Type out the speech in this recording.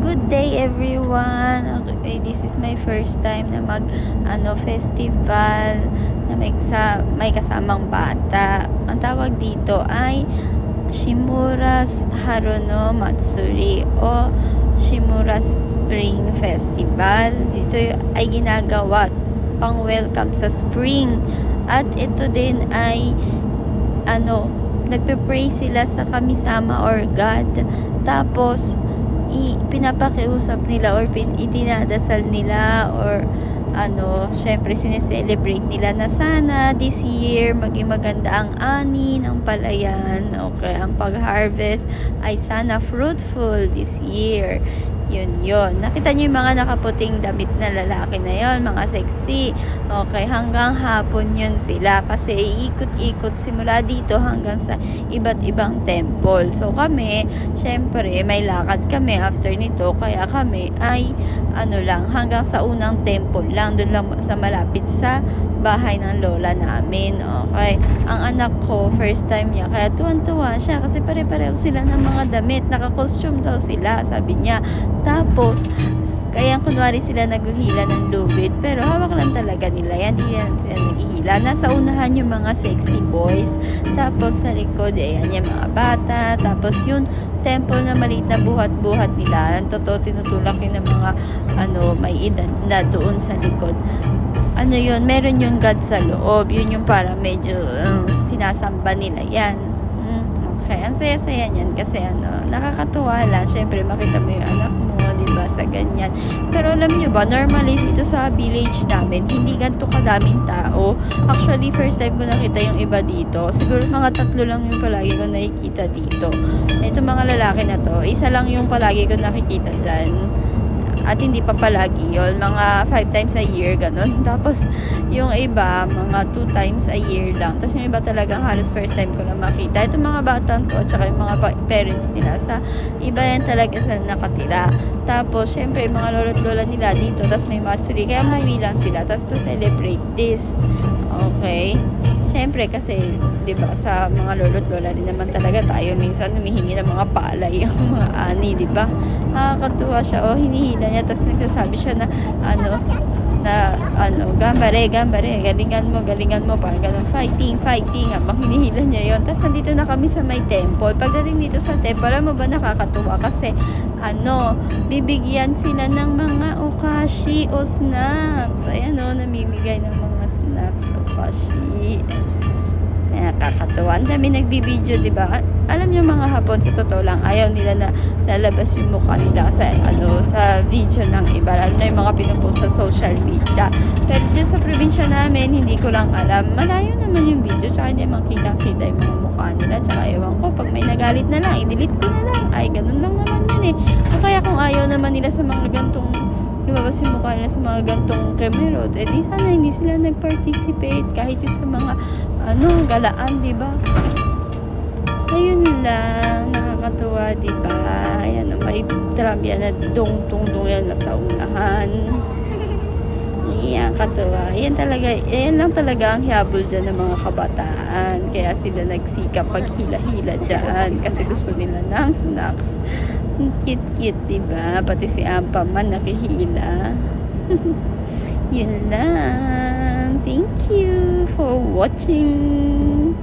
Good day everyone. Okay, this is my first time na festival na may kasamang bata. Ang tawag dito ay Shimura's Haruno Matsuri o Shimura's Spring Festival. Dito ay ginagawa pang welcome sa spring. At ito din ay nagpe-pray sila sa kamisama or God. Tapos pinapakiusap nila or itinadasal nila or syempre sineselebrate nila na sana this year maging maganda ang ani ng palayan. Okay, ang pag-harvest ay sana fruitful this year. Yun. Nakita niyo yung mga nakaputing damit na lalaki na yon, mga sexy. Okay, hanggang hapon yun sila kasi iikot-ikot simula dito hanggang sa iba't ibang temple. So kami, syempre, may lakad kami after nito, kaya kami ay hanggang sa unang temple lang, doon lang sa malapit sa bahay ng lola namin. Okay, ang anak ko first time niya, kaya tuwan-tuwa siya kasi pare-pareho sila ng mga damit, naka-costume daw sila, sabi niya. Tapos kaya kunwari sila naguhila ng lubid, pero hawak lang talaga nila yan, hindi yan naghihila. Nasa unahan yung mga sexy boys, tapos sa likod ayan yung mga bata, tapos yung temple na maliit na buhat-buhat nila, totoo tinutulak yun ng mga may edad na doon sa likod. Meron yung God sa loob. Yun yung para medyo sinasamba nila yan. Okay, ang saya-saya niyan kasi nakakatuwa lang. Syempre, makita mo yung anak mo, diba, sa ganyan. Pero alam nyo ba, normally dito sa village namin, hindi ganito kadaming tao. Actually, first time ko nakita yung iba dito. Siguro mga 3 lang yung palagi ko nakikita dito. Ito mga lalaki na to, isa lang yung palagi ko nakikita dyan. At hindi pa palagi yun, mga 5 times a year, ganun. Tapos, yung iba, mga 2 times a year lang. Tapos, yung iba talagang halos first time ko lang makita. Itong mga batang to, tsaka yung mga parents nila, sa iba yan talaga sa nakatira. Tapos, syempre, yung mga lolo't lola nila dito, tapos may matsuri, kaya mawilang sila, tapos to celebrate this. Okay? Siyempre kasi, 'di ba, sa mga lolo't lola din naman talaga tayo minsan humihingi ng mga palay, ang mga ani, 'di ba? Nakakatuwa siya, hinihila niya, tapos nagsasabi siya na gambare, galingan mo, parang ganun, fighting, habang hinihila niya yon. Tapos nandito na kami sa may temple. Pagdating dito sa temple, alam mo ba, nakakatuwa kasi bibigyan sila ng mga okashi o snacks. Ayan namimigay ng mga snacks, okashi. Nakakatuwa. Ang dami nagbibideo, diba? Alam niyo mga Hapon, sa totoo lang, ayaw nila na lalabas yung mukha nila sa video ng iba, lalo na yung mga pinupost sa social media. Pero dito sa probinsya namin, hindi ko lang alam. Malayo naman yung video, tsaka hindi makita-kita yung mga mukha nila. Tsaka ewan ko, pag may nagalit na lang, i-delete ko na lang. Ay, ganun lang naman yun eh. O kaya kung ayaw naman nila sa mga gantong lumabas yung mukha nila sa mga gantong kemerot, di sana hindi sila nag-participate kahit yung sa mga galaan, diba? Ayun lang, nakakatuwa, diba? Ayan, may drum yan na dong-dong yan nasa unahan. Ayan, katuwa. Ayan lang talaga ang hiyabol dyan ng mga kabataan. Kaya sila nagsikap paghila-hila dyan kasi gusto nila ng snacks. Cute-cute, diba? Pati si Ampa man nakihila. Yun lang. Thank you for watching.